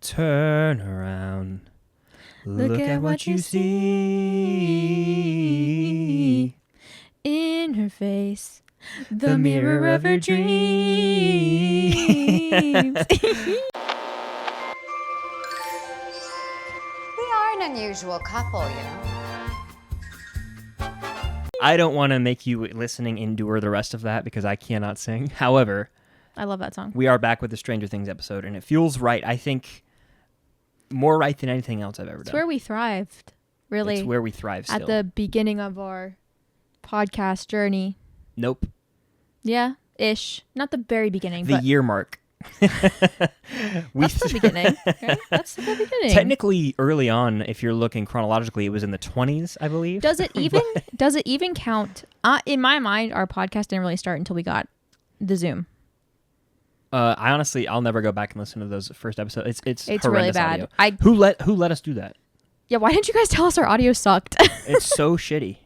Turn around. Look at what you see. In her face, the mirror of her dreams. We are an unusual couple, you know. I don't want to make you listening endure the rest of that because I cannot sing. However, I love that song. we are back with the Stranger Things episode, and it feels right. I think more right than anything else I've ever done. It's where we thrived, really. It's where we thrive still. At the beginning of our podcast journey. Nope. Yeah, ish. Not the very beginning, The but year mark. that's the beginning. Right? That's the beginning. Technically, early on, if you're looking chronologically, it was in the 20s, I believe. Does it even count? In my mind, our podcast didn't really start until we got the Zoom. I'll never go back and listen to those first episodes. It's really bad. Audio. Who let us do that? Yeah, why didn't you guys tell us our audio sucked? It's so shitty.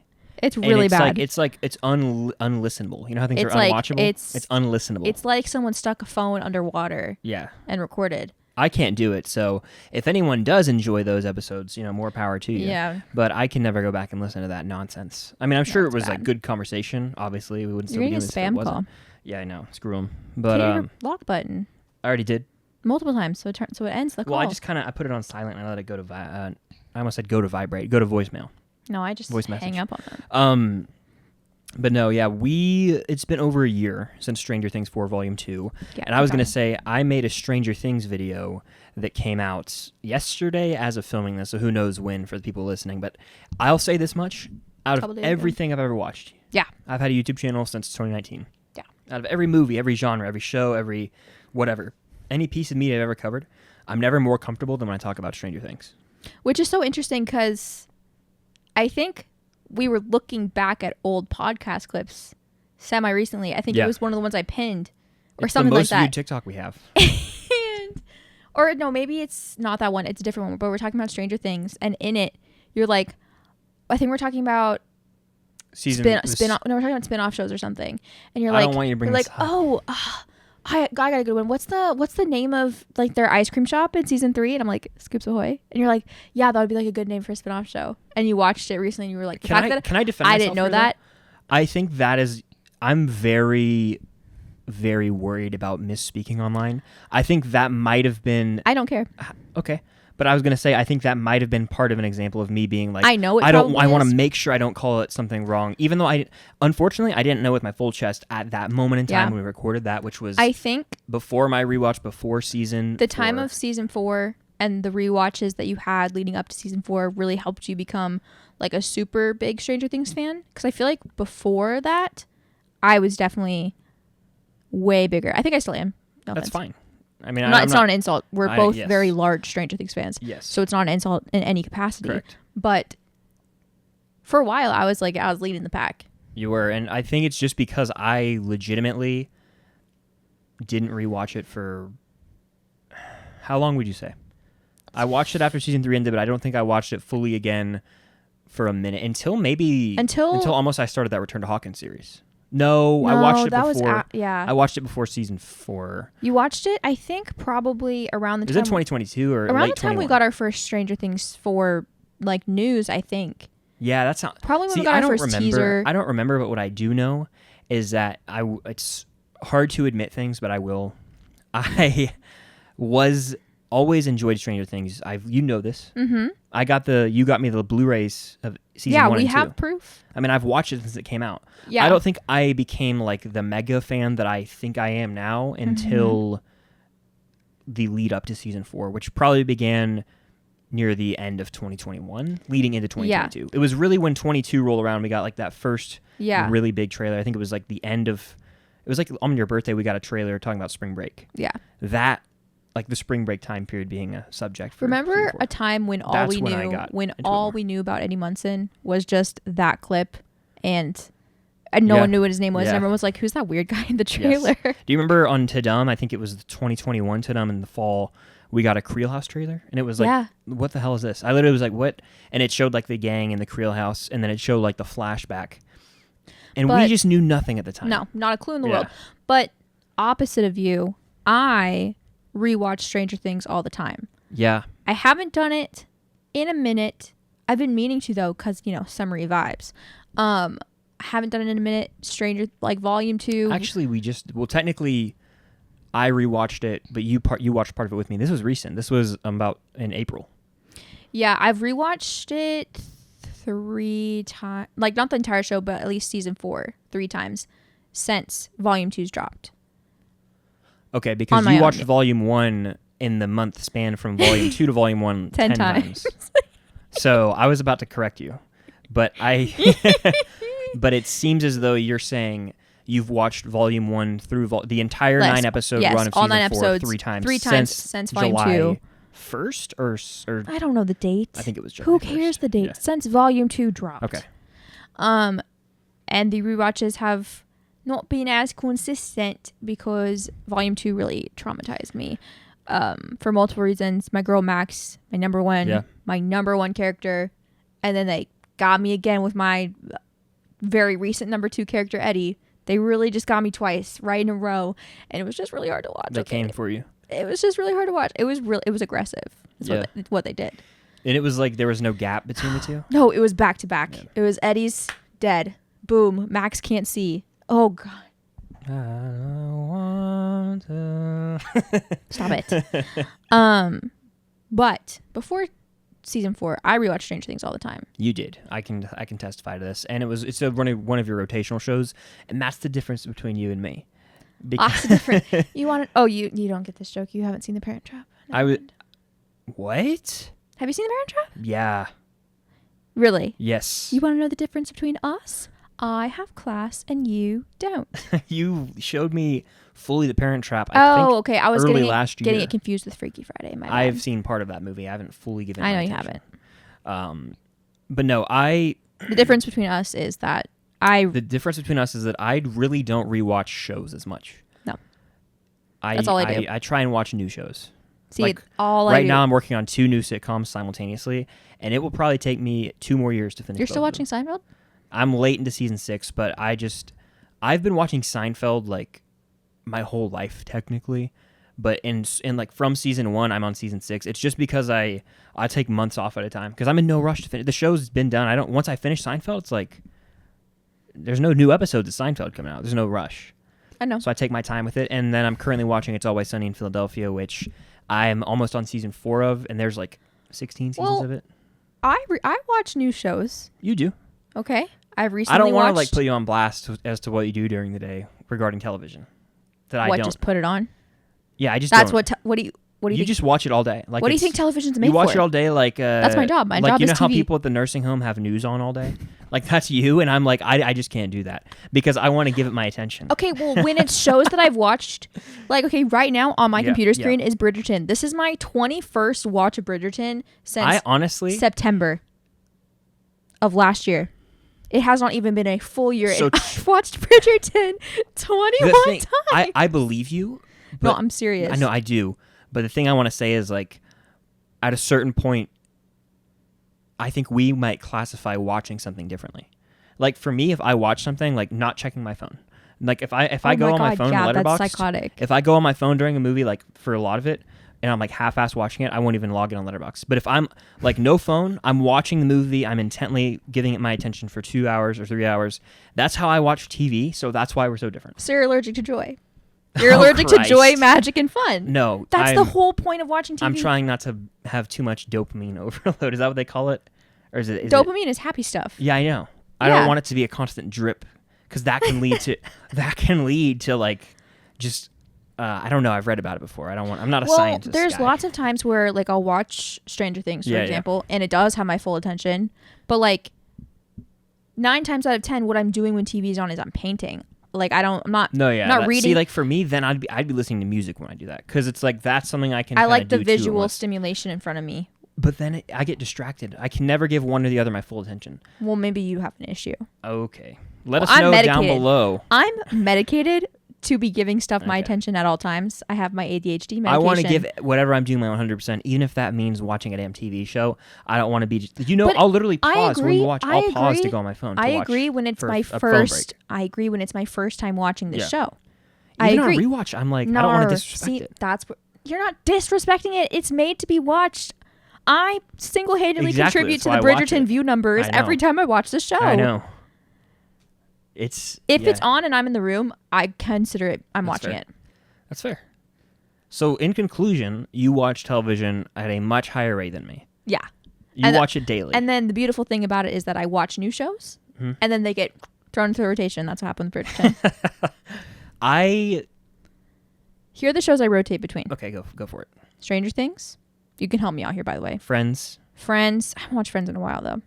It's really bad. It's unlistenable. You know how things are like, unwatchable? It's unlistenable. It's like someone stuck a phone underwater. Yeah. And recorded. I can't do it. So if anyone does enjoy those episodes, more power to you. Yeah. But I can never go back and listen to that nonsense. I mean, I'm sure it was bad. like good conversation. Obviously, we wouldn't still You're be getting doing a this if it spam wasn't. call. Yeah, I know. Screw them. But Hit your lock button I already did. multiple times, so it ends the call. Well, I just I put it on silent and I let it go to I almost said go to vibrate, go to voicemail. No, I just voice hang message. up on them. But no, yeah, it's been over a year since Stranger Things 4 Volume 2. Yeah, and I was going to say, I made a Stranger Things video that came out yesterday as of filming this, so who knows when for the people listening. But I'll say this much, out of everything I've ever watched. Yeah. I've had a YouTube channel since 2019. Yeah. Out of every movie, every genre, every show, every whatever, any piece of media I've ever covered, I'm never more comfortable than when I talk about Stranger Things. Which is so interesting because I think we were looking back at old podcast clips semi-recently. I think it was one of the ones I pinned or it's something like that. the most viewed TikTok we have. Or no, maybe it's not that one. It's a different one. But we're talking about Stranger Things. And in it, you're like, I think we're talking about spin-off. No, we're talking about spin-off shows or something. And you're like, I don't want you to bring this up. I got a good one. What's the name of like their ice cream shop in season 3? And I'm like, Scoops Ahoy. And you're like, yeah, that would be like a good name for a spin-off show. And you watched it recently and you were like, can I defend myself? I didn't know that. I think that is, I'm very, very worried about misspeaking online. I think that might have been. I don't care. Okay. But I was going to say, I think that might have been part of an example of me being like, I know it I probably want is. to make sure I don't call it something wrong, even though unfortunately, I didn't know with my full chest at that moment in time when we recorded that, which was I think before my rewatch, before season the 4. time of season 4 and the rewatches that you had leading up to season 4 really helped you become like a super big Stranger Things fan. Because I feel like before that, I was definitely way bigger. I think I still am. No That's offense. fine. I mean, it's not an insult. We're both yes. very large Stranger Things fans. Yes. So it's not an insult in any capacity. Correct. But for a while, I was leading the pack. You were, and I think it's just because I legitimately didn't rewatch it for how long would you say? I watched it after season 3 ended, but I don't think I watched it fully again for a minute until almost I started that Return to Hawkins series. No, I watched it before. I watched it before season 4. You watched it, I think, probably around the time. Is it 2022 or around late the time 21? we got our first Stranger Things 4 news, I think. Yeah, that's not probably when we got our first teaser. I don't remember, but what I do know is that it's hard to admit things, but I will. I was always enjoyed Stranger Things. You know this. Mm-hmm. You got me the Blu-rays of season 1 and 2. Yeah, we have proof. I mean, I've watched it since it came out. Yeah. I don't think I became like the mega fan that I think I am now until the lead up to season 4, which probably began near the end of 2021, leading into 2022. Yeah. It was really when 22 rolled around, we got like that first really big trailer. I think it was like the end of, it was like on your birthday, we got a trailer talking about spring break. Yeah. That, like the spring break time period being a subject for Remember a time when all we knew about Eddie Munson was just that clip and no one knew what his name was. And everyone was like, who's that weird guy in the trailer? Yes. Do you remember on Tadum, I think it was the 2021 Tadum in the fall, we got a Creel House trailer, and it was like, what the hell is this? I literally was like, what? And it showed like the gang in the Creel House, and then it showed like the flashback. And we just knew nothing at the time. No, not a clue in the world. But opposite of you, I rewatch Stranger Things all the time. Yeah. I haven't done it in a minute. I've been meaning to though, because summery vibes. I haven't done it in a minute. Volume 2. Actually, technically, I rewatched it, but you watched part of it with me. This was recent. This was about in April. Yeah, I've rewatched it 3 times. Like, not the entire show, but at least season 4 3 times since Volume 2's dropped. Okay, because you watched Volume 1 in the month span from Volume 2 to Volume 1 10 times. So I was about to correct you, but but it seems as though you're saying you've watched Volume 1 through the entire 9-episode run of all season 9 4 episodes, 3 times. 3 times since Volume July 2. 1st or I don't know the date. I think it was July Who 1st. cares the date? Yeah. Since Volume 2 dropped. Okay. And the rewatches have not been as consistent because Volume 2 really traumatized me. For multiple reasons. My girl Max, my number one character, and then they got me again with my very recent number 2 character Eddie. They really just got me twice right in a row, and it was just really hard to watch. They came for you. It was just really hard to watch. It was aggressive. That's what they did. And it was like there was no gap between the two? No, it was back to back. Yeah. It was Eddie's dead. Boom. Max can't see. Oh god. I want to... Stop it. But before season 4, I rewatched Stranger Things all the time. You did. I can testify to this. And it's one of your rotational shows, and that's the difference between you and me. Lots of different. You don't get this joke. You haven't seen The Parent Trap. I would. What? Have you seen The Parent Trap? Yeah. Really? Yes. You want to know the difference between us? I have class and you don't. You showed me fully The Parent Trap. Okay. I was early getting last getting year. it confused with Freaky Friday. My bad. I've seen part of that movie. I haven't fully given. I know my you attention. haven't. But no, The difference between us is that The difference between us is that I really don't rewatch shows as much. No. That's all I do. I try and watch new shows. See, like, all I right do. now I'm working on 2 new sitcoms simultaneously, and it will probably take me 2 more years to finish. You're still both of watching them. Seinfeld? I'm late into season 6, but I've been watching Seinfeld like my whole life technically, but in like from season 1 I'm on season 6. It's just because I take months off at a time because I'm in no rush to finish. The show's been done. Once I finish Seinfeld, it's like there's no new episodes of Seinfeld coming out. There's no rush. I know. So I take my time with it, and then I'm currently watching It's Always Sunny in Philadelphia, which I'm almost on season 4 of, and there's like 16 seasons of it. I watch new shows. You do. Okay. I've recently I don't want to watched... put you on blast as to what you do during the day regarding television. That I don't. Just put it on? Yeah, I just That's don't. what do you think? Just watch it all day. Like what do you think television's made for? You watch for? it all day like... That's my job. My job you is know how TV. people at the nursing home have news on all day? Like, that's you, and I'm like, I just can't do that because I want to give it my attention. Okay, well, when it's shows that I've watched, like, okay, right now on my computer screen is Bridgerton. This is my 21st watch of Bridgerton since September of last year. It has not even been a full year. So I've watched Bridgerton 21 times. I believe you. No, I'm serious. I know, I do. But the thing I want to say is, like, at a certain point, I think we might classify watching something differently. Like, for me, if I watch something, like, not checking my phone. Like, if I go on my phone in Letterboxd, that's psychotic. if I go on my phone during a movie, like, for a lot of it, and I'm, like, half-ass watching it, I won't even log in on Letterboxd. But if I'm, like, no phone, I'm watching the movie, I'm intently giving it my attention for 2 hours or 3 hours. That's how I watch TV, so that's why we're so different. So you're allergic to joy. You're allergic to joy, magic, and fun. No. That's the whole point of watching TV. I'm trying not to have too much dopamine overload. Is that what they call it? Or is it? Dopamine is happy stuff. Yeah, I know. I don't want it to be a constant drip because that can lead to like just I don't know. I've read about it before. I'm not a scientist. There's lots of times where like I'll watch Stranger Things, for example, and it does have my full attention. But like 9 times out of 10, what I'm doing when TV's on is I'm painting. Like I'm not reading. See, like for me, then I'd be listening to music when I do that because it's like that's something I can. I like the do visual stimulation in front of me. But then I get distracted. I can never give one or the other my full attention. Well, maybe you have an issue. Okay, let us know down below. I'm medicated to be giving stuff my attention at all times. I have my ADHD medication. I want to give whatever I'm doing my 100%, even if that means watching a damn TV show. I don't want to be I'll literally pause when we watch. I'll pause to go on my phone. I agree when it's my first. I agree when it's my first time watching the show. Even I agree. on rewatch, I'm like, I don't want to disrespect it. That's what. you're not disrespecting it. It's made to be watched. I single-handedly Exactly, contribute that's to why the I watch Bridgerton it. view numbers I know. every time I watch the show. I know. If Yeah, it's on and I'm in the room, I consider it. I'm That's watching fair. it. That's fair. So, in conclusion, you watch television at a much higher rate than me. Yeah. You And watch it daily. And then the beautiful thing about it is that I watch new shows, Mhm. and then they get thrown into rotation. That's what happened with Bridgerton. Here are the shows I rotate between. Okay, go for it. Stranger Things. You can help me out here, by the way. Friends. Friends. I haven't watched Friends in a while, though.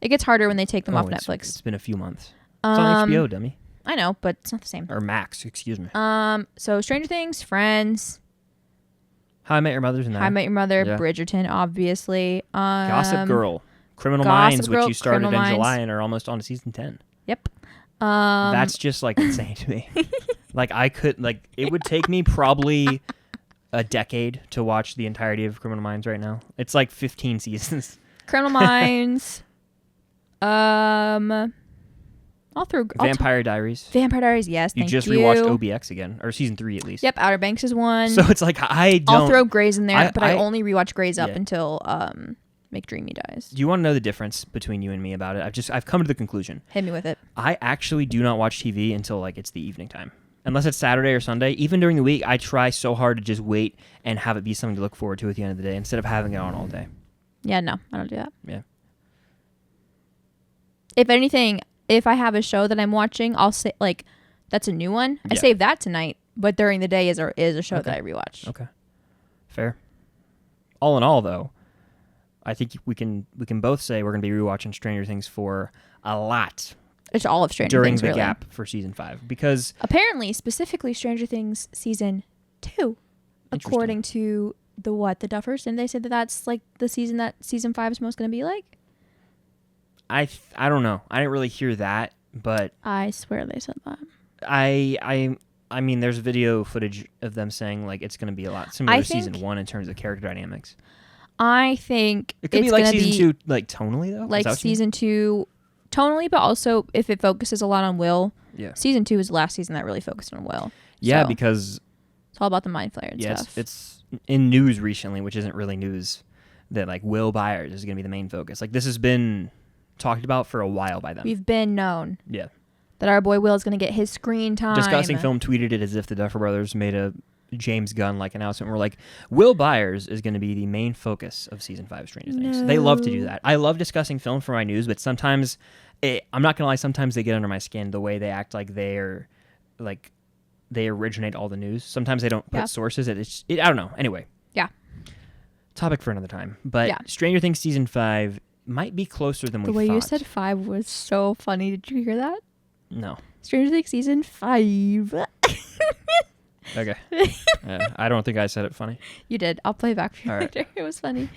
It gets harder when they take them off Netflix. It's been a few months. It's on HBO, dummy. I know, but it's not the same. Or Max, excuse me. So Stranger Things, Friends, How I Met Your Mother's in there. How I Met Your Mother, Yeah. Bridgerton, obviously. Gossip Girl. Criminal Gossip Minds, Girl, which you started Criminal in Minds. July and are almost on to season 10. Yep. That's just like insane to me. Like it would take me probably a decade to watch the entirety of Criminal Minds right now. It's like 15 seasons. Criminal Minds. Vampire Diaries. Vampire Diaries, yes. You Thank just you. rewatched OBX again, or season 3 at least. Yep, Outer Banks is one. So it's like I don't. I'll throw Grey's in there, but I I- only rewatch Grey's up Yeah. until McDreamy dies. Do you want to know the difference between you and me about it? I've come to the conclusion. Hit me with it. I actually do not watch TV until like it's the evening time. Unless it's Saturday or Sunday. Even during the week, I try so hard to just wait and have it be something to look forward to at the end of the day instead of having it on all day. Yeah, no, I don't do that. Yeah. If anything, if I have a show that I'm watching, I'll say like that's a new one. I Yeah. save that tonight, but during the day is a show that I rewatch. Okay. Fair. All in all, though, I think we can both say we're going to be rewatching Stranger Things for a lot It's all of Stranger during Things, the really. gap for season 5 because Apparently, specifically Stranger Things season 2, according to the Duffers, and they said that that's like the season that season 5 is most going to be like. I don't know. I didn't really hear that, but I swear they said that. I mean, there's video footage of them saying like it's going to be a lot similar to season 1 in terms of character dynamics. I think It could it's be like gonna season 2, like tonally though. like season 2 tonally, but also if it focuses a lot on Will. Yeah. Season 2 is the last season that really focused on Will. Yeah, So, because it's all about the mind flayer and yeah, stuff. it's in news recently, which isn't really news, that like Will Byers is going to be the main focus. Like this has been talked about for a while by them. We've been known Yeah. that our boy Will is going to get his screen time. Discussing Film tweeted it as if the Duffer Brothers made a James Gunn like announcement. We're like, Will Byers is going to be the main focus of season 5 of Stranger Things. They love to do that. I love discussing film for my news, but sometimes I'm not gonna lie. Sometimes they get under my skin the way they act like they're like they originate all the news. Sometimes they don't put sources. I don't know. Anyway. Yeah. Topic for another time. But Yeah. Stranger Things season 5 might be closer than we The thought. way you said 5 was so funny. Did you hear that? No. Stranger Things season 5. Okay. I don't think I said it funny. You did. I'll play it back for you All right. later. It was funny.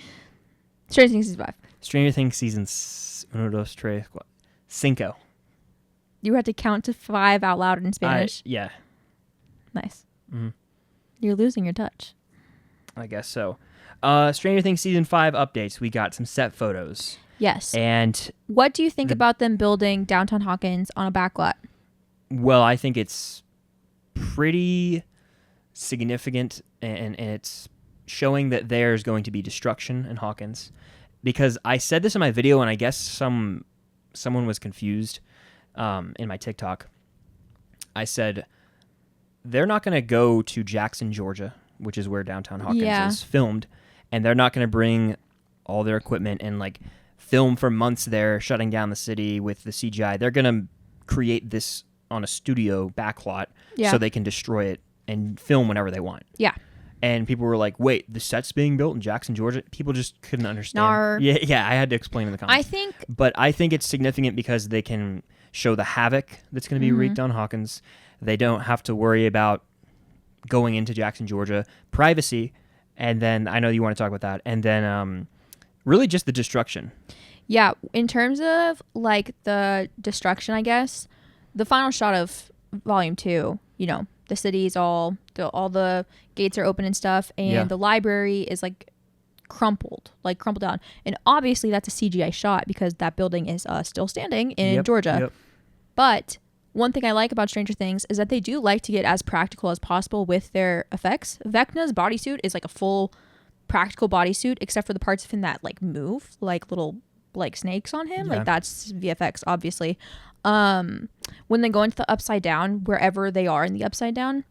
Stranger Things season 5. Stranger Things season 5. You had to count to 5 out loud in Spanish. Yeah. Nice. Mm-hmm. You're losing your touch. I guess so. Stranger Things season 5 updates. We got some set photos. Yes. And What do you think about them building downtown Hawkins on a backlot? well, I think it's pretty significant and it's showing that there's going to be destruction in Hawkins. Because I said this in my video and I guess someone was confused in my TikTok. I said they're not going to go to Jackson, Georgia, which is where downtown Hawkins is filmed, and they're not going to bring all their equipment and like film for months there, shutting down the city with the CGI. They're going to create this on a studio backlot so they can destroy it and film whenever they want. Yeah. And people were like, wait, the set's being built in Jackson, Georgia? People just couldn't understand. Nar. Yeah, I had to explain in the comments. But I think it's significant because they can show the havoc that's going to be wreaked on Hawkins. They don't have to worry about going into Jackson, Georgia. Privacy, and then I know you want to talk about that. And then really just the destruction. Yeah, in terms of like the destruction, I guess, the final shot of volume 2, you know, the city's all the gates are open and stuff, and the library is like crumpled down. And obviously that's a CGI shot because that building is still standing in Georgia. Yep. But one thing I like about Stranger Things is that they do like to get as practical as possible with their effects. Vecna's bodysuit is like a full practical bodysuit, except for the parts of him that like move, like little like snakes on him. Yeah. Like that's VFX, obviously. When they go into the upside down, wherever they are in the upside down,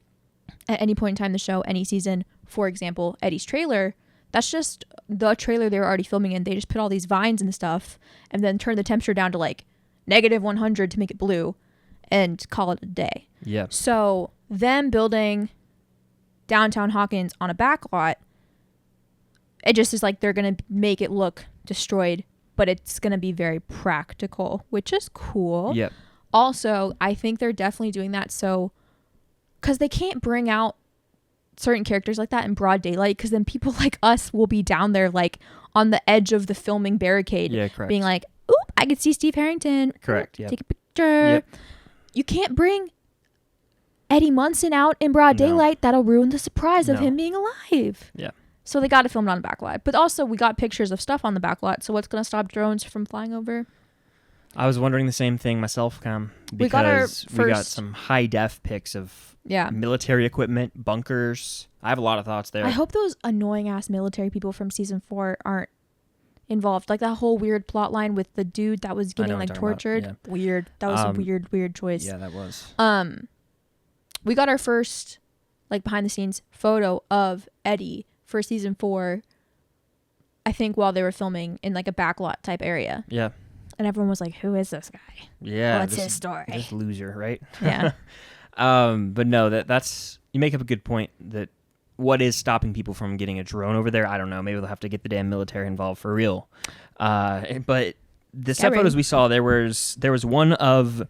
at any point in time in the show, any season, for example, Eddie's trailer, that's just the trailer they were already filming in. They just put all these vines and stuff and then turn the temperature down to like -100 to make it blue and call it a day. Yeah. So them building downtown Hawkins on a back lot, it just is like they're going to make it look destroyed, but it's going to be very practical, which is cool. Yep. Also, I think they're definitely doing that so because they can't bring out certain characters like that in broad daylight, because then people like us will be down there like on the edge of the filming barricade, Yeah, correct. being like, oop, I could see Steve Harrington. Correct, Oop, yep. take a picture. Yep. You can't bring Eddie Munson out in broad No. daylight. That'll ruin the surprise of No. him being alive. Yeah. So they got to film it on the back lot. But also we got pictures of stuff on the back lot. So what's going to stop drones from flying over? I was wondering the same thing myself, Cam, We got our because we got first- some high def pics of Yeah. military equipment, bunkers. I have a lot of thoughts there. I hope those annoying ass military people from season 4 aren't involved. Like that whole weird plot line with the dude that was know getting what like you're talking about, tortured. Weird. That was a weird choice. Yeah, that was. We got our first like behind the scenes photo of Eddie for season 4. I think while they were filming in like a backlot type area. Yeah. And everyone was like, who is this guy? Yeah. What's this- his story? This loser, right? Yeah. But no, that's you make up a good point that what is stopping people from getting a drone over there? I don't know. Maybe they'll have to get the damn military involved for real. But the set Scary. photos we saw, there was one of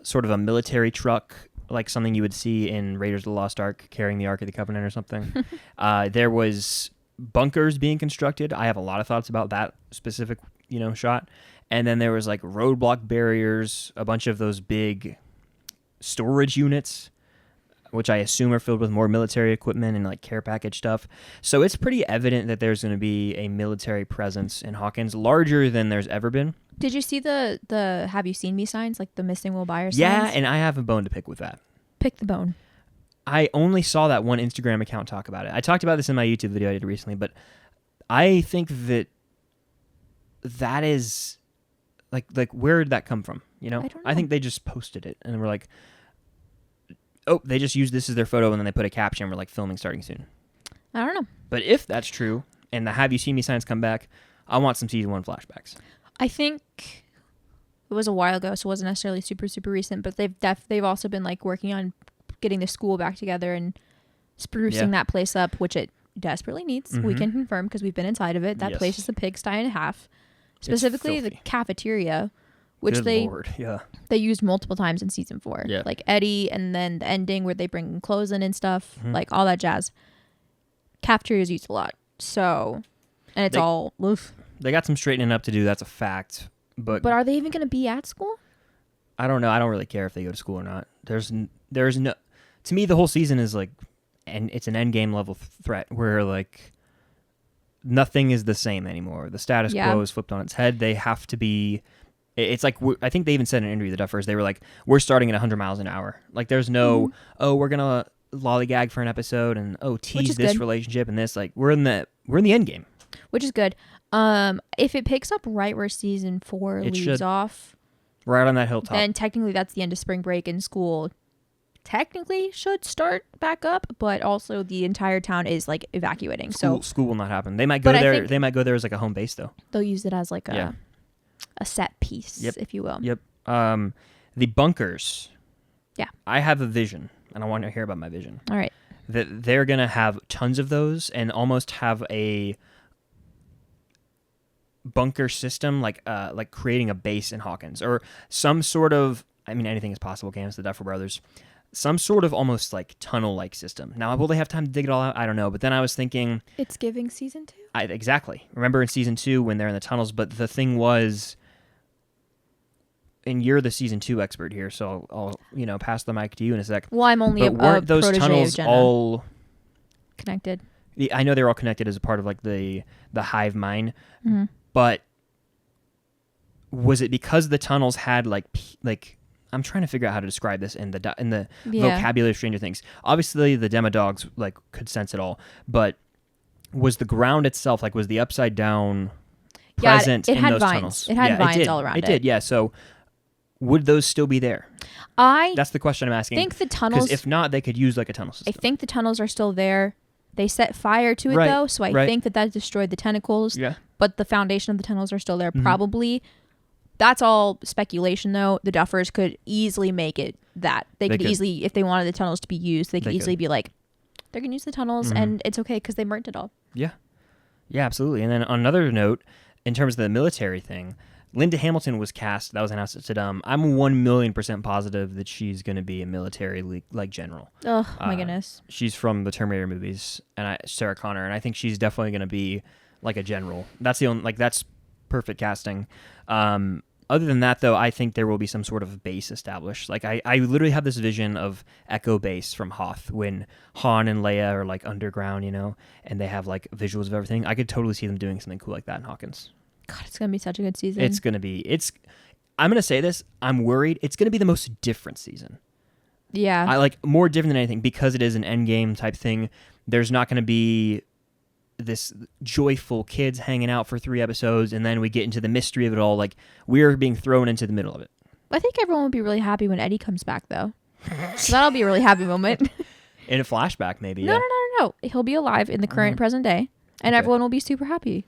sort of a military truck, like something you would see in Raiders of the Lost Ark carrying the Ark of the Covenant or something. There was bunkers being constructed. I have a lot of thoughts about that specific, shot. And then there was like roadblock barriers, a bunch of those big storage units, which I assume are filled with more military equipment and like care package stuff. So it's pretty evident that there's going to be a military presence in Hawkins, larger than there's ever been. Did you see the have you seen me signs, like the missing Will Byers Yeah, signs? and I have a bone to pick with that. Pick the bone. I only saw that one Instagram account talk about it. I talked about this in my YouTube video I did recently, but I think that is like where did that come from? I don't know. I think they just posted it and we're like, oh, they just used this as their photo and then they put a caption. We're like, filming starting soon. I don't know. But if that's true and the Have You Seen Me signs come back, I want some season 1 flashbacks. I think it was a while ago, so it wasn't necessarily super, super recent, but they've also been like working on getting the school back together and sprucing that place up, which it desperately needs. We can confirm because we've been inside of it. That Yes. place is a pigsty and a half. Specifically the filthy. cafeteria, which Good they Lord. Yeah. used multiple times in season 4. Yeah. Like Eddie, and then the ending where they bring clothes in and stuff, like all that jazz. Cafeteria is used a lot. So, and it's all oof. They got some straightening up to do. That's a fact. But But are they even going to be at school? I don't know. I don't really care if they go to school or not. There's no. To me, the whole season is like, and it's an end game level threat where like nothing is the same anymore. The status quo is flipped on its head. They have to be. It's like I think they even said in an interview, the Duffers, they were like, we're starting at 100 miles an hour. Like there's no we're gonna lollygag for an episode and tease this good. relationship and this, like we're in the end game. Which is good. If it picks up right where season 4 It leaves should. off, Right on that hilltop. then technically that's the end of spring break and school technically should start back up, but also the entire town is like evacuating. So School will not happen. They might go But I there. think- They might go there as like a home base though. they'll use it as like Yeah. a set piece, Yep. if you will. Yep. The bunkers. Yeah. I have a vision, and I want to hear about my vision. All right. That they're gonna have tons of those, and almost have a bunker system, like creating a base in Hawkins, or some sort of. I mean, anything is possible. It's the Duffer Brothers. Some sort of almost like tunnel-like system. Now, will they have time to dig it all out? I don't know. But then I was thinking, It's giving season 2. exactly. Remember in season 2 when they're in the tunnels? But the thing was, and you're the season 2 expert here, so I'll pass the mic to you in a sec. Well, I'm only But weren't those protege tunnels of Jenna. all? Connected. I know they're all connected as a part of like the hive mind, Mm-hmm. but was it because the tunnels had like I'm trying to figure out how to describe this in the Yeah. vocabulary of Stranger Things. Obviously, the Demodogs like could sense it all, but was the ground itself like was the upside down present it in had those vines. tunnels? It had Yeah, vines did. all around It did, yeah. So would those still be there? I That's the question I'm asking. think the Because tunnels. if not, they could use like a tunnel I system. think the tunnels are still there. They set fire to it Right, though, so I right. think that destroyed the tentacles. Yeah. But the foundation of the tunnels are still there. Mhm. Probably. That's all speculation though. The Duffers could easily make it that. They could could. easily, if they wanted the tunnels to be used, they could They easily could. be like, they're gonna use the tunnels Mhm. and it's okay because they burnt it all. Yeah. Yeah, absolutely. And then on another note, in terms of the military thing, Linda Hamilton was cast. That was announced at Saddam. I'm 1,000,000% positive that she's going to be a military like general. Oh my Uh, goodness. She's from the Terminator movies, and Sarah Connor, and I think she's definitely going to be like a general. That's the only that's perfect casting. Other than that, though, I think there will be some sort of base established. Like I literally have this vision of Echo Base from Hoth when Han and Leia are like underground, and they have like visuals of everything. I could totally see them doing something cool like that in Hawkins. God, it's gonna be such a good season. It's gonna be. I'm gonna say this. I'm worried. It's gonna be the most different season. yeah. I like more different than anything because it is an endgame type thing. There's not gonna be this joyful kids hanging out for 3 episodes, and then we get into the mystery of it all. Like we're being thrown into the middle of it. I think everyone will be really happy when Eddie comes back though. So that'll be a really happy moment. In a flashback, maybe. No, yeah. no. He'll be alive in the current present day, and Okay. everyone will be super happy.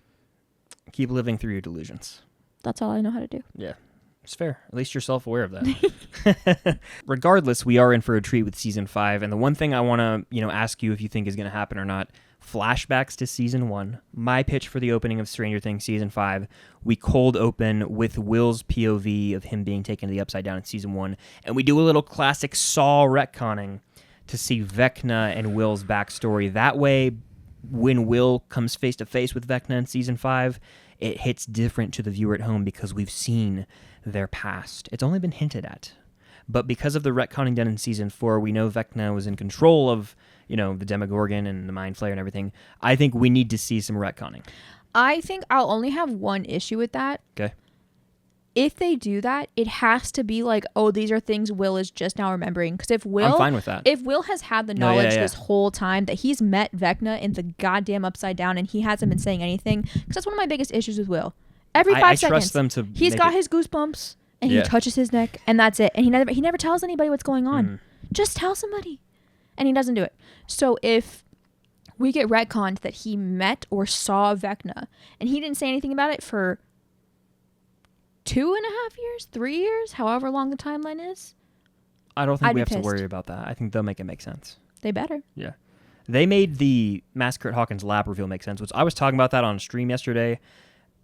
Keep living through your delusions. That's all I know how to do. Yeah, it's fair. At least you're self-aware of that. Regardless, we are in for a treat with season 5, and the one thing I want to, ask you if you think is going to happen or not: flashbacks to season 1. My pitch for the opening of Stranger Things season 5: we cold open with Will's POV of him being taken to the Upside Down in season 1, and we do a little classic Saw retconning to see Vecna and Will's backstory. That way, when Will comes face to face with Vecna in season 5, it hits different to the viewer at home because we've seen their past. It's only been hinted at. But because of the retconning done in season 4, we know Vecna was in control of, the Demogorgon and the Mind Flayer and everything. I think we need to see some retconning. I think I'll only have one issue with that. Okay. If they do that, it has to be like, oh, these are things Will is just now remembering. Because if Will, I'm fine with that. If Will has had the No, knowledge yeah. this whole time that he's met Vecna in the goddamn Upside Down and he hasn't been saying anything, because that's one of my biggest issues with Will. Every 5 I seconds, trust them to he's make got it- his goosebumps and Yeah. he touches his neck and that's it. And he never tells anybody what's going on. Mhm. Just tell somebody, and he doesn't do it. So if we get retconned that he met or saw Vecna and he didn't say anything about it for 2.5 years, 3 years, however long the timeline is, I don't think I'd we be have to pissed. worry about that. I think they'll make it make sense. they better. Yeah. They made the Massacre at Hawkins lab reveal make sense, which I was talking about that on stream yesterday.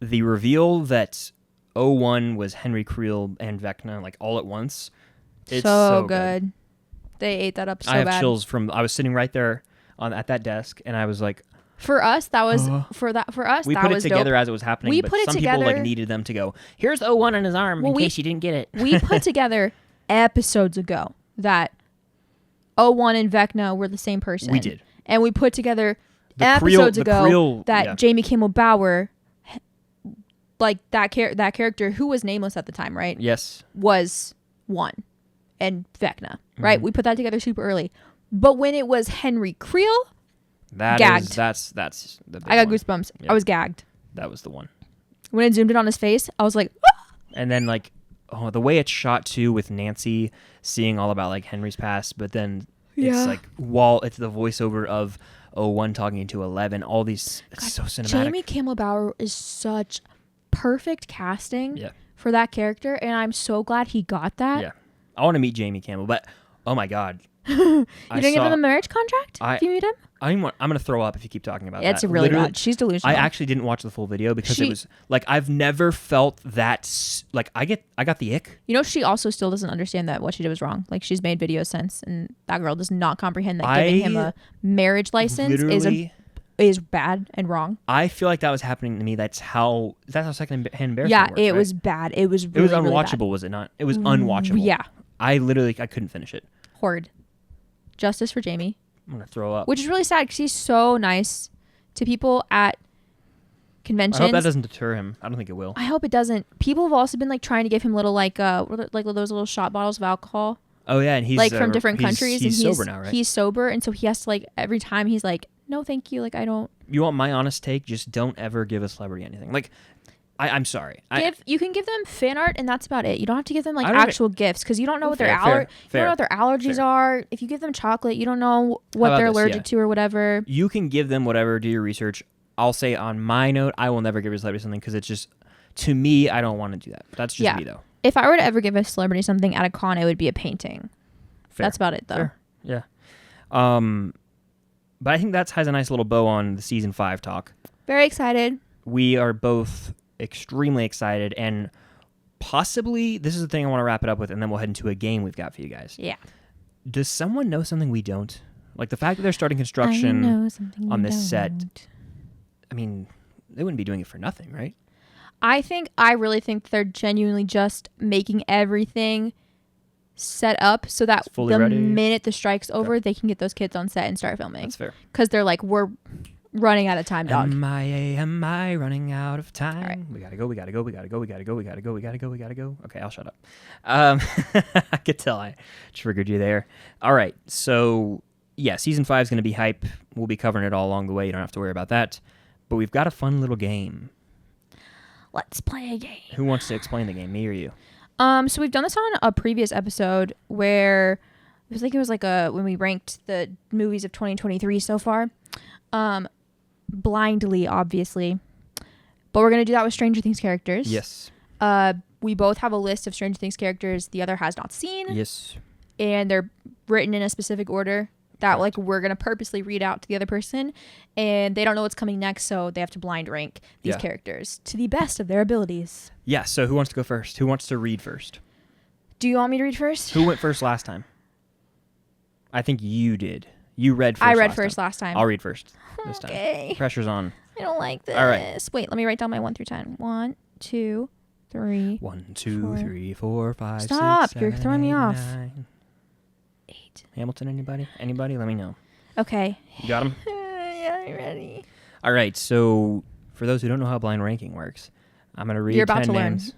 The reveal that 01 was Henry Creel and Vecna, like, all at once. It's so good. They ate that up so I have bad. chills from, I was sitting right there at that desk, and I was like, For us, that was we that put it was together dope. as it was happening, We but put it some people, like, together- needed them to go, here's 01 on his arm, Well, in case you didn't get it. We put together episodes ago that 01 and Vecna were the same person. We did. And we put together The episodes Creel- ago that yeah. Jamie Kimmel Bower, like that character who was nameless at the time, right? Yes. Was one, and Vecna, right? Mhm. We put that together super early. But when it was Henry Creel, That Gagged. is, that's the big I got one. goosebumps. Yeah. I was gagged. That was the one. When it zoomed in on his face, I was like, "Ah!" And then, like, the way it's shot too, with Nancy seeing all about like Henry's past, but then Yeah. it's like it's the voiceover of 01 talking to 11. All these, it's so cinematic. Jamie Kimmel Bower is such perfect casting Yeah. for that character, and I'm so glad he got that. Yeah, I want to meet Jamie Campbell, but oh my god, You didn't give him a marriage contract I- if you meet him? I'm gonna throw up if you keep talking about It's that. really Literally, bad. She's delusional. I actually didn't watch the full video because She- it was like I've never felt that like I got the ick. You know, she also still doesn't understand that what she did was wrong. Like, she's made videos since, and that girl does not comprehend that giving him a marriage license Literally, is bad and wrong. I feel like that was happening to me. That's how second-hand embarrassment Yeah, works, it right? was bad. It was really, It was really unwatchable, bad. was it not? It was unwatchable. Yeah, I couldn't finish it. horrid. Justice for Jamie, I'm gonna throw up. which is really sad because he's so nice to people at conventions. I hope that doesn't deter him. I don't think it will. I hope it doesn't. People have also been like trying to give him little like those little shot bottles of alcohol. Oh yeah, and he's like from different countries. He's and sober now, right? He's sober, and so he has to like every time he's like, no, thank you. Like I don't. You want my honest take? Just don't ever give a celebrity anything. Like, I'm sorry. You can give them fan art, and that's about it. You don't have to give them like I don't actual gifts because you don't know what their you don't know what their allergies are. If you give them chocolate, you don't know what they're allergic to or whatever. You can give them whatever. Do your research. I'll say on my note, I will never give a celebrity something because it's just, to me, I don't want to do that. That's just me though. If I were to ever give a celebrity something at a con, it would be a painting. Fair. That's about it though. Fair. Yeah. But I think that has a nice little bow on the season 5 talk. Very excited. We are both extremely excited, and possibly this is the thing I want to wrap it up with, and then we'll head into a game we've got for you guys. Yeah. Does someone know something we don't? Like the fact that they're starting construction on this set. I mean, they wouldn't be doing it for nothing, right? I really think they're genuinely just making everything set up so that the ready. Minute the strike's over, they can get those kids on set and start filming. That's fair. Because they're like, we're running out of time, dog. Am I running out of time? All right. We gotta go. Okay, I'll shut up. I could tell I triggered you there. All right, so yeah, season 5 is going to be hype. We'll be covering it all along the way. You don't have to worry about that. But we've got a fun little game. Let's play a game. Who wants to explain the game, me or you? So we've done this on a previous episode where I think it was like when we ranked the movies of 2023 so far. Blindly, obviously. But we're going to do that with Stranger Things characters. Yes. We both have a list of Stranger Things characters the other has not seen. Yes. And they're written in a specific order that like we're going to purposely read out to the other person, and they don't know what's coming next, so they have to blind rank these characters to the best of their abilities. Yeah, so who wants to go first? Who wants to read first? Do you want me to read first? Who went first last time? I think you did. You read first. I read first last time. I'll read first this time. Okay. Pressure's on. I don't like this. All right. Wait, let me write down my 1 through 10. 1, 2, 3. 1, 2, 3, 4, 5, Stop. 6, 7, You're throwing me 8, off. 9. 8. Hamilton, anybody? Anybody? Let me know. Okay. You got him? Yeah, I'm ready. All right, so for those who don't know how blind ranking works, I'm going to read 10 names,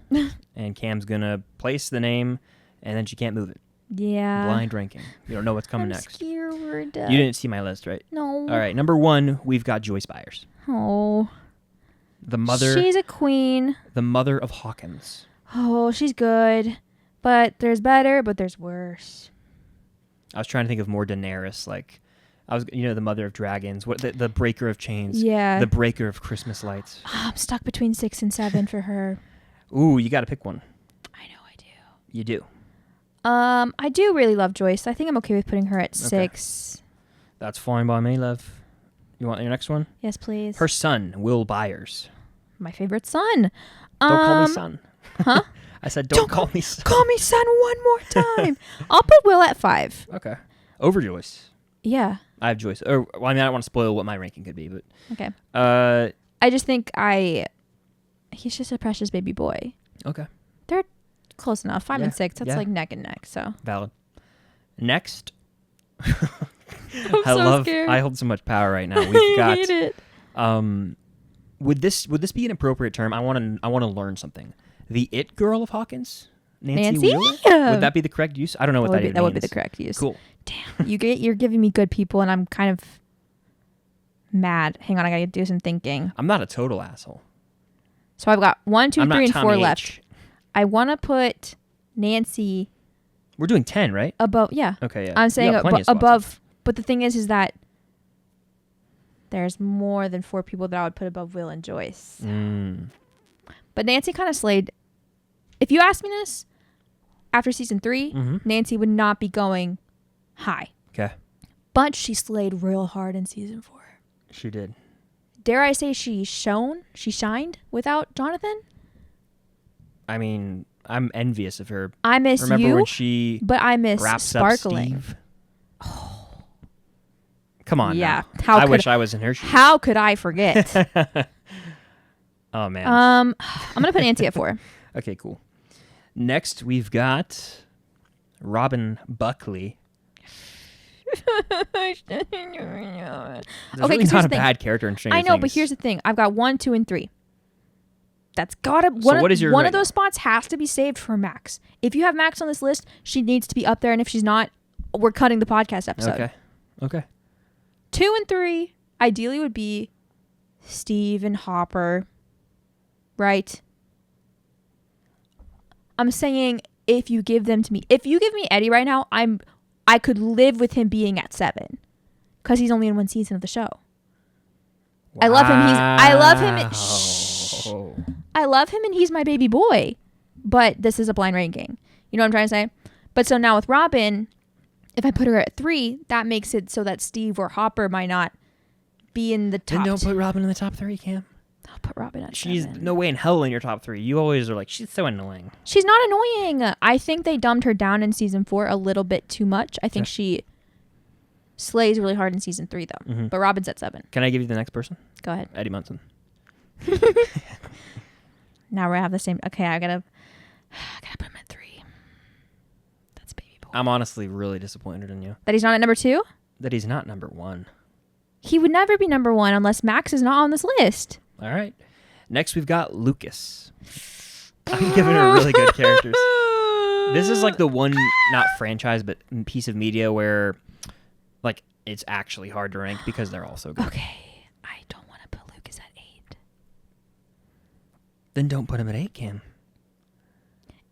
and Cam's going to place the name, and then she can't move it. Yeah. Blind ranking. You don't know what's coming next. Scared. You didn't see my list, right? No. All right, number 1, we've got Joyce Byers. Oh. The mother. She's a queen. The mother of Hawkins. Oh, she's good. But there's better, but there's worse. I was trying to think of more Daenerys, like... the mother of dragons, the breaker of chains, yeah, the breaker of Christmas lights. I'm stuck between 6 and 7 for her. Ooh, you got to pick one. I know I do. You do. I do really love Joyce. I think I'm okay with putting her at 6. That's fine by me, love. You want your next one? Yes, please. Her son, Will Byers. My favorite son. Don't call me son. Huh? I said don't call me son. Call me son one more time. I'll put Will at 5. Okay. Over Joyce. Yeah. I have Joyce. I don't want to spoil what my ranking could be, but... Okay. I just think he's just a precious baby boy. Okay. They're close enough. 5 and 6. That's like neck and neck, so. Valid. Next. I'm scared. I hold so much power right now. We've got... I hate it. Would this be an appropriate term? I want to learn something. The it girl of Hawkins? Nancy Wheeler? Yeah. Would that be the correct use? I don't know what that even means. That would be the correct use. Cool. Damn. You're giving me good people, and I'm kind of mad. Hang on, I gotta do some thinking. I'm not a total asshole. So I've got 1, 2, 3, and 4 left. H. I want to put Nancy. We're doing 10, right? Above, yeah. Okay, yeah. I'm saying above, but the thing is that there's more than 4 people that I would put above Will and Joyce. But Nancy kind of slayed. If you ask me this, after season 3, Nancy would not be going high. Okay. But she slayed real hard in season 4. She did. Dare I say she shined without Jonathan? I mean, I'm envious of her. I miss Remember you, when she but I miss wraps sparkling. up Steve? Oh. Come on. Yeah. Now. I wish I was in her shoes. How could I forget? Oh man. I'm gonna put Nancy at 4. Okay, cool. Next, we've got Robin Buckley. There's really not a bad character in Stranger Things. I know, but here's the thing. I've got 1, 2, and 3. That's gotta what is your one right of those now? spots has to be saved for Max. If you have Max on this list, she needs to be up there, and if she's not, we're cutting the podcast episode. Okay. 2 and 3 ideally would be Steve and Hopper, right? I'm saying if you give them to me, if you give me Eddie right now, I could live with him being at 7 because he's only in one season of the show. I love him. I love him. Shh. I love him, and he's my baby boy. But this is a blind ranking. You know what I'm trying to say? But so now with Robin, if I put her at 3, that makes it so that Steve or Hopper might not be in the top. Then don't put Robin in the top 3, Cam. I'll put Robin at She's 7. no way in hell in your top 3. You always are like, she's so annoying. She's not annoying. I think they dumbed her down in season 4 a little bit too much. I think she slays really hard in season 3 though. Mm-hmm. But Robin's at 7. Can I give you the next person? Go ahead. Eddie Munson. Now we have the same. Okay, I gotta put him at 3. That's baby boy. I'm honestly really disappointed in you. That he's not at number 2? That he's not number 1. He would never be number 1 unless Max is not on this list. All right. Next, we've got Lucas. I'm giving her really good characters. This is like the one, not franchise, but piece of media where, like, it's actually hard to rank because they're all so good. Okay, I don't want to put Lucas at 8. Then don't put him at 8, Cam.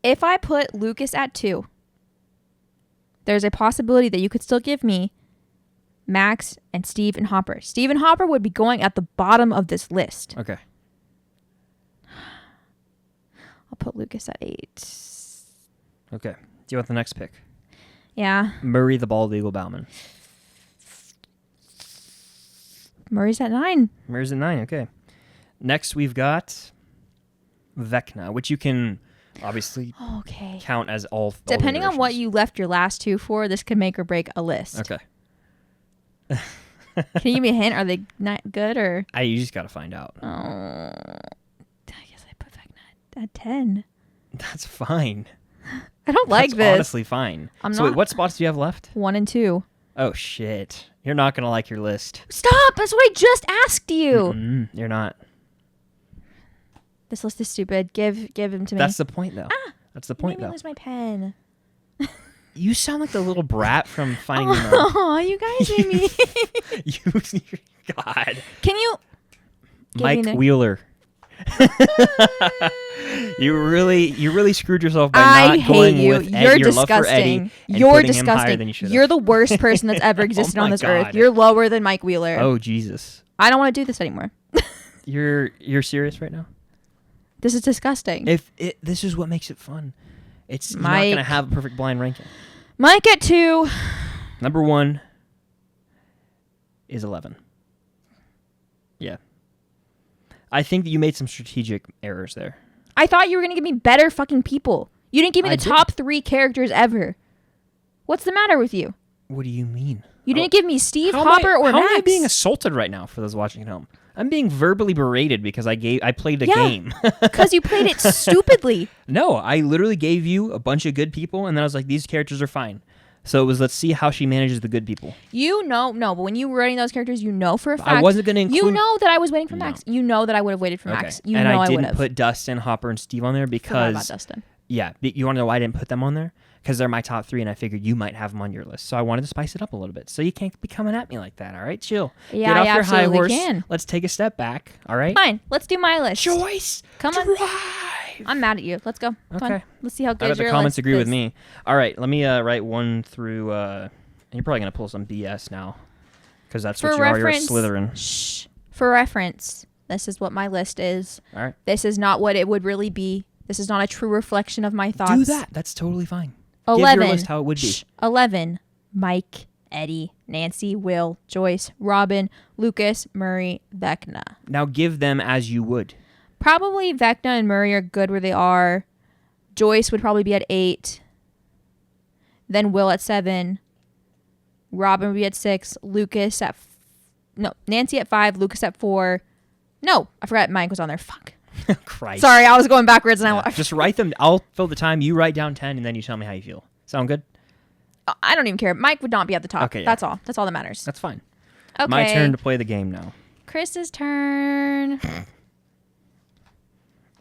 If I put Lucas at 2, there's a possibility that you could still give me Max and Steve and Hopper. Steve and Hopper would be going at the bottom of this list. Okay. I'll put Lucas at 8. Okay. Do you want the next pick? Yeah. Murray the Bald Eagle Bauman. Murray's at 9. Murray's at 9. Okay. Next, we've got Vecna, which you can obviously Okay. count as all. Depending all on what you left your last 2 for, this could make or break a list. Okay. Can you give me a hint? Are they not good or? You just got to find out. I guess I put Vecna at 10. That's fine. I don't like That's this. honestly fine. I'm so not- wait, what spots do you have left? 1 and 2. Oh, shit. You're not going to like your list. Stop! That's what I just asked you. You're not. This list is stupid. Give him to me. That's the point, though. That's the You point, made me though. lose my pen. You sound like the little brat from Finding Nemo. Oh, you guys made me. God. Can you? Give me Mike the- Wheeler. You really screwed yourself by I not going hate you. with You're your love for Eddie disgusting. and You're putting him higher disgusting. than you should have. You're the worst person that's ever existed Oh on my this earth. God. You're lower than Mike Wheeler. Oh, Jesus. I don't want to do this anymore. You're serious right now? This is disgusting. This is what makes it fun. You're not Mike. going to have a perfect blind ranking. Mike at 2. Number 1 is 11. Yeah. I think that you made some strategic errors there. I thought you were going to give me better fucking people. You didn't give me I the did. top 3 characters ever. What's the matter with you? What do you mean? You didn't give me Steve, How Hopper, or How Max. am I being assaulted right now for those watching at home? I'm being verbally berated because I played a game. Because you played it stupidly. No, I literally gave you a bunch of good people, and then I was like, these characters are fine. So it was, let's see how she manages the good people. But when you were writing those characters, you know for a fact. I wasn't going to include... You know that I was waiting for No. Max. You know that I would have waited for Okay. Max. You and know I I would didn't have. put Dustin, Hopper, and Steve on there Forgot because... about Dustin. Yeah, you want to know why I didn't put them on there? Because they're my top 3, and I figured you might have them on your list. So I wanted to spice it up a little bit. So you can't be coming at me like that, all right? Chill. Yeah, Get off I your high absolutely horse. can. Let's take a step back, all right? Fine. Let's do my list. Choice. Come on. Drive. I'm mad at you. Let's go. Come on. Okay. Let's see how I good bet the your comments list agree with is. me. All right, let me write 1 through... and you're probably going to pull some BS now. Because that's For what you are. You're a reference, Slytherin. Shh. For reference, this is what my list is. All right. This is not what it would really be. This is not a true reflection of my thoughts. Do that. That's totally fine. 11. Give your list how it would be. 11. Mike, Eddie, Nancy, Will, Joyce, Robin, Lucas, Murray, Vecna. Now give them as you would. Probably Vecna and Murray are good where they are. Joyce would probably be at 8. Then Will at 7. Robin would be at 6. Lucas at... Nancy at 5. Lucas at 4. No, I forgot Mike was on there. Fuck. Christ. Sorry, I was going backwards and I Just write them. I'll fill the time. You write down 10, and then you tell me how you feel. Sound good? I don't even care. Mike would not be at the top. Okay, yeah. That's all. That's all that matters. That's fine. Okay. My turn to play the game now. Chris's turn.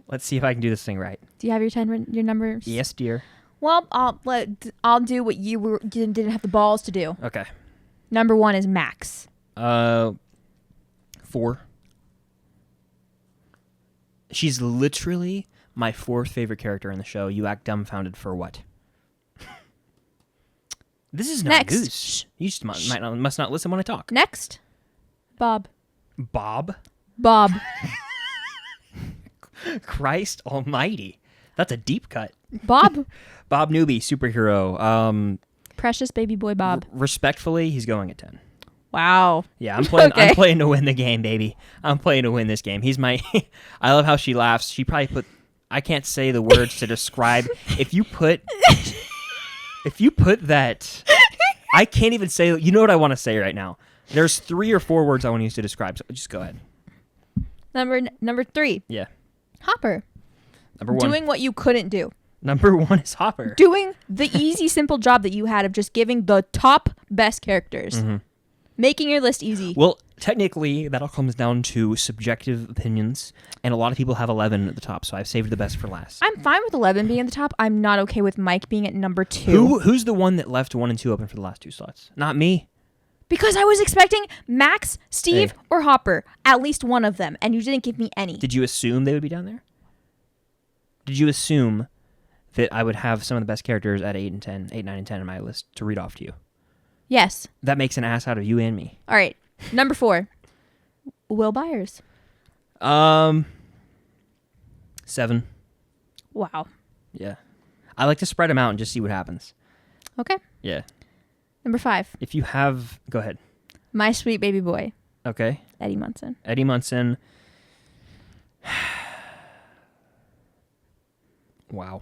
Let's see if I can do this thing right. Do you have your numbers? Yes, dear. Well, I'll do what you didn't have the balls to do. Okay. Number 1 is Max. 4. She's literally my 4th favorite character in the show. You act dumbfounded for what? This is not Next. Goose. Shh. You just must not listen when I talk. Next, Bob. Bob? Bob. Christ almighty. That's a deep cut. Bob. Bob Newby, superhero. Precious baby boy Bob. Respectfully, he's going at 10. Wow. Yeah, I'm playing. Okay. I'm playing to win the game, baby. I'm playing to win this game. He's my. I love how she laughs. She probably put. I can't say the words to describe. If you put that, I can't even say. You know what I want to say right now. There's 3 or 4 words I want to use to describe. So just go ahead. Number 3. Yeah. Hopper. Number 1. Doing what you couldn't do. Number 1 is Hopper. Doing the easy, simple job that you had of just giving the top best characters. Mm-hmm. Making your list easy. Well, technically, that all comes down to subjective opinions, and a lot of people have 11 at the top, so I've saved the best for last. I'm fine with 11 being at the top. I'm not okay with Mike being at number 2. Who's the one that left 1 and 2 open for the last 2 slots? Not me. Because I was expecting Max, Steve, Hey. or Hopper. At least one of them. And you didn't give me any. Did you assume they would be down there? Did you assume that I would have some of the best characters at 8, 9, and 10 on my list to read off to you? Yes. That makes an ass out of you and me. All right. Number 4. Will Byers. 7. Wow. Yeah. I like to spread them out and just see what happens. Okay. Yeah. Number 5. If you have... Go ahead. My sweet baby boy. Okay. Eddie Munson. Eddie Munson. Wow.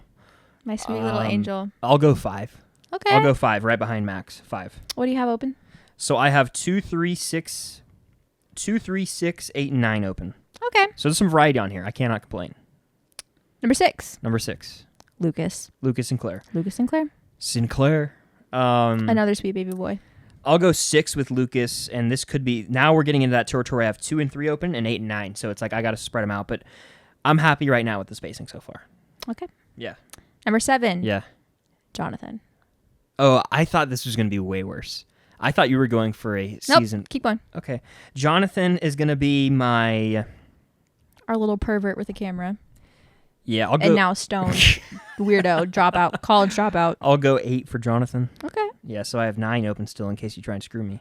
My sweet little angel. I'll go 5. Okay. I'll go 5, right behind Max. 5. What do you have open? So I have 2, 3, 6, 8, and 9 open. Okay. So there's some variety on here. I cannot complain. Number 6. Number 6. Lucas. Lucas Sinclair. Lucas Sinclair. Sinclair. Another sweet baby boy. I'll go 6 with Lucas, and this could be... Now we're getting into that territory. I have 2 and 3 open and 8 and 9, so it's like I got to spread them out, but I'm happy right now with the spacing so far. Okay. Yeah. Number 7. Yeah. Jonathan. Oh, I thought this was going to be way worse. I thought you were going for a season... Nope. Keep going. Okay. Jonathan is going to be my... Our little pervert with a camera. Yeah, I'll go... And now stoned. Weirdo. Dropout. College dropout. I'll go 8 for Jonathan. Okay. Yeah, so I have 9 open still in case you try and screw me.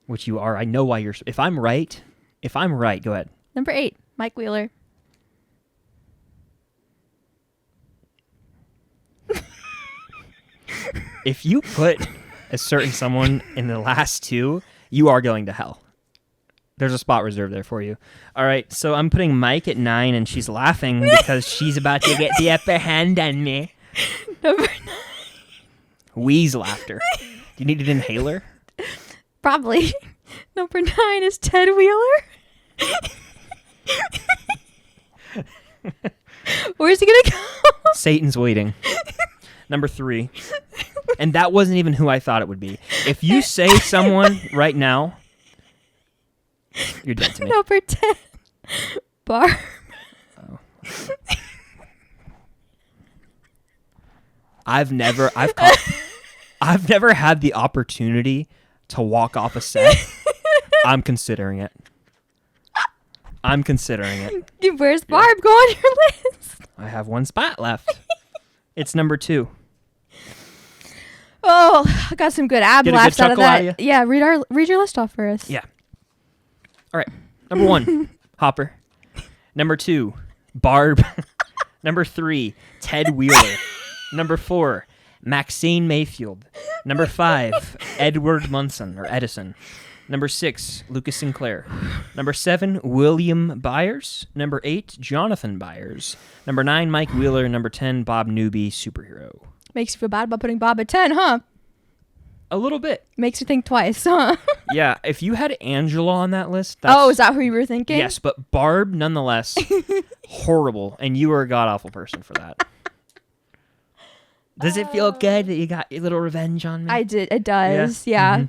Which you are. I know why you're... If I'm right, go ahead. Number 8. Mike Wheeler. If you put a certain someone in the last 2, you are going to hell. There's a spot reserved there for you. All right, so I'm putting Mike at 9, and she's laughing because she's about to get the upper hand on me. Number 9. Wheeze laughter. Do you need an inhaler? Probably. Number 9 is Ted Wheeler. Where's he going to go? Satan's waiting. Number 3. And that wasn't even who I thought it would be. If you say someone right now, you're dead to me. Number 10. Barb. Oh. I've never had the opportunity to walk off a set. I'm considering it. Where's Barb? Go on your list. I have 1 spot left. It's number 2. Oh, I got some good ab Get a good laughs out of chuckle out that. of Yeah, read your list off for us. Yeah. All right. Number 1, Hopper. Number 2, Barb. Number 3, Ted Wheeler. Number 4, Maxine Mayfield. Number 5, Edward Munson or Edison. Number 6, Lucas Sinclair. Number 7, William Byers. Number 8, Jonathan Byers. Number 9, Mike Wheeler. Number 10, Bob Newby, superhero. Makes you feel bad about putting Bob at 10, huh? A little bit. Makes you think twice, huh? Yeah, if you had Angela on that list... Oh, is that who you were thinking? Yes, but Barb, nonetheless, horrible. And you were a god-awful person for that. Does it feel good that you got a little revenge on me? I did. It does, yeah. Mm-hmm.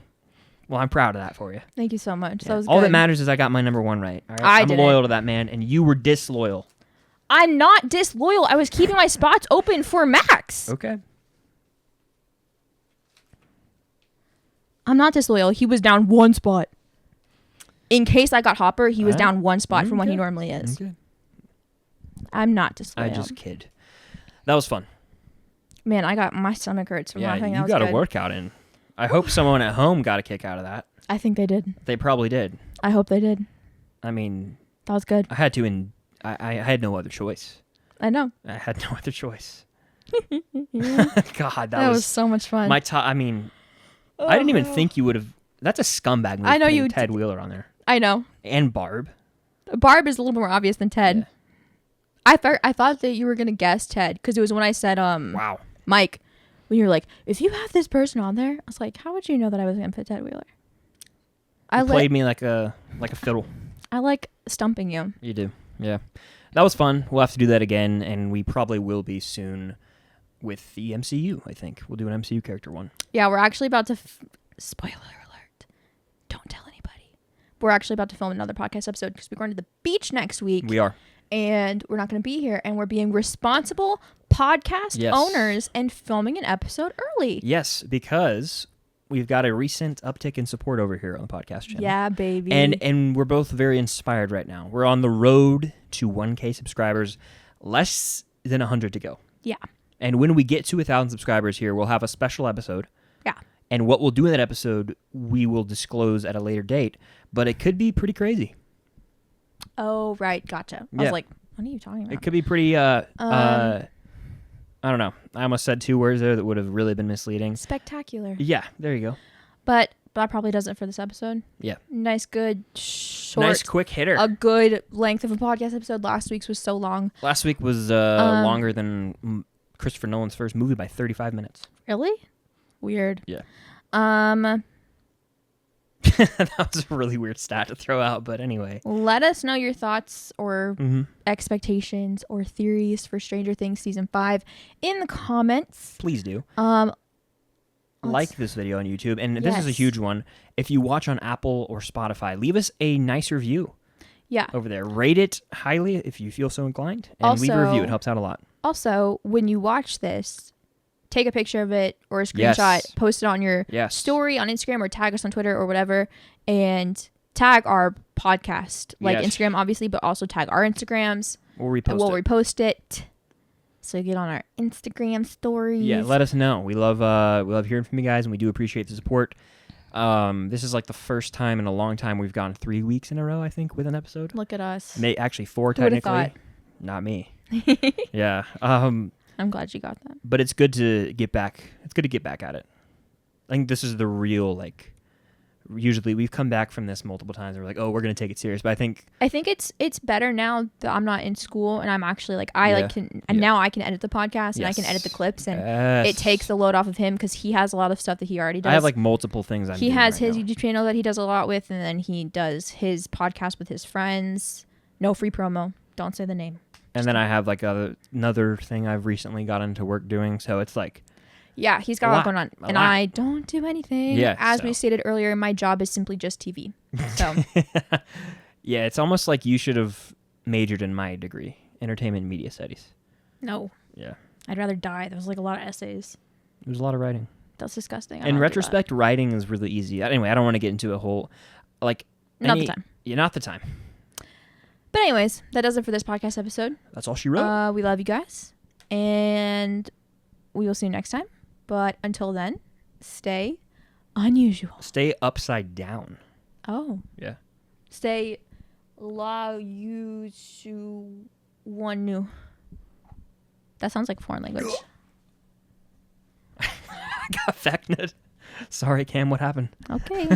Well, I'm proud of that for you. Thank you so much. Yeah. That was All good. that matters is I got my number 1 right. All right? I'm didn't. loyal to that man, and you were disloyal. I'm not disloyal. I was keeping my spots open for Max. Okay. I'm not disloyal. He was down 1 spot. In case I got Hopper, he was down 1 spot from what he normally is. Okay. I'm not disloyal. I just kid. That was fun. Man, I got my stomach hurts from laughing. You got a workout in. I hope someone at home got a kick out of that. I think they did. They probably did. I hope they did. I mean, that was good. I had to, and I had no other choice. I know. I had no other choice. Yeah. God, that was so much fun. I mean, I didn't even think you would have. That's a scumbag move. I know you. Ted Wheeler on there. I know. And Barb. Barb is a little more obvious than Ted. Yeah. I thought that you were gonna guess Ted because it was when I said wow, Mike, when you're like, if you have this person on there, I was like, how would you know that I was gonna put Ted Wheeler? You played me like a fiddle. I like stumping you. You do, yeah. That was fun. We'll have to do that again, and we probably will be soon with the MCU. I think we'll do an MCU character one. Yeah, we're actually about to. Spoiler alert! Don't tell anybody. We're actually about to film another podcast episode because we're going to the beach next week. We are. And we're not going to be here, and we're being responsible podcast owners and filming an episode early. Yes, because we've got a recent uptick in support over here on the podcast channel. Yeah, baby. And we're both very inspired right now. We're on the road to 1K subscribers, less than 100 to go. Yeah. And when we get to 1,000 subscribers here, we'll have a special episode. Yeah. And what we'll do in that episode, we will disclose at a later date, but it could be pretty crazy. Oh, right. Gotcha. I was like, what are you talking about? It could be pretty, I don't know. I almost said 2 words there that would have really been misleading. Spectacular. Yeah, there you go. But that probably does it for this episode. Yeah. Nice, good, short. Nice, quick hitter. A good length of a podcast episode. Last week's was so long. Last week was longer than Christopher Nolan's first movie by 35 minutes. Really? Weird. Yeah. That was a really weird stat to throw out, but anyway. Let us know your thoughts or expectations or theories for Stranger Things Season 5 in the comments. Please do. Like this video on YouTube, and this is a huge one. If you watch on Apple or Spotify, leave us a nice review. Yeah. Over there. Rate it highly if you feel so inclined, and also, leave a review. It helps out a lot. Also, when you watch this, take a picture of it or a screenshot, post it on your story on Instagram or tag us on Twitter or whatever, and tag our podcast, like Instagram, obviously, but also tag our Instagrams. We'll repost it. So get on our Instagram stories. Yeah, let us know. We love hearing from you guys, and we do appreciate the support. This is like the first time in a long time we've gone 3 weeks in a row, I think, with an episode. Look at us. Actually 4 technically. Not me. Yeah. I'm glad you got that. But it's good to get back. It's good to get back at it. I think this is the real, usually we've come back from this multiple times and we're like, oh, we're going to take it serious. But I think it's better now that I'm not in school and I'm actually now I can edit the podcast and I can edit the clips and it takes the load off of him because he has a lot of stuff that he already does. I have multiple things He has his YouTube channel that he does a lot with, and then he does his podcast with his friends. No free promo. Don't say the name. And then I have another thing I've recently got into work doing. So it's yeah, he's got a lot going on. And I don't do anything. Yeah, As we stated earlier, my job is simply just TV. So yeah, it's almost like you should have majored in my degree, entertainment and media studies. No. Yeah. I'd rather die. There was a lot of essays. There's a lot of writing. That's disgusting. In retrospect, writing is really easy. Anyway, I don't want to get into a whole not the time. Yeah, not the time. But anyways, that does it for this podcast episode. That's all she wrote. We love you guys. And we will see you next time. But until then, stay unusual. Stay upside down. Oh. Yeah. Stay la-you-su-one-nu. That sounds like foreign language. I got facted. Sorry, Cam, what happened? Okay.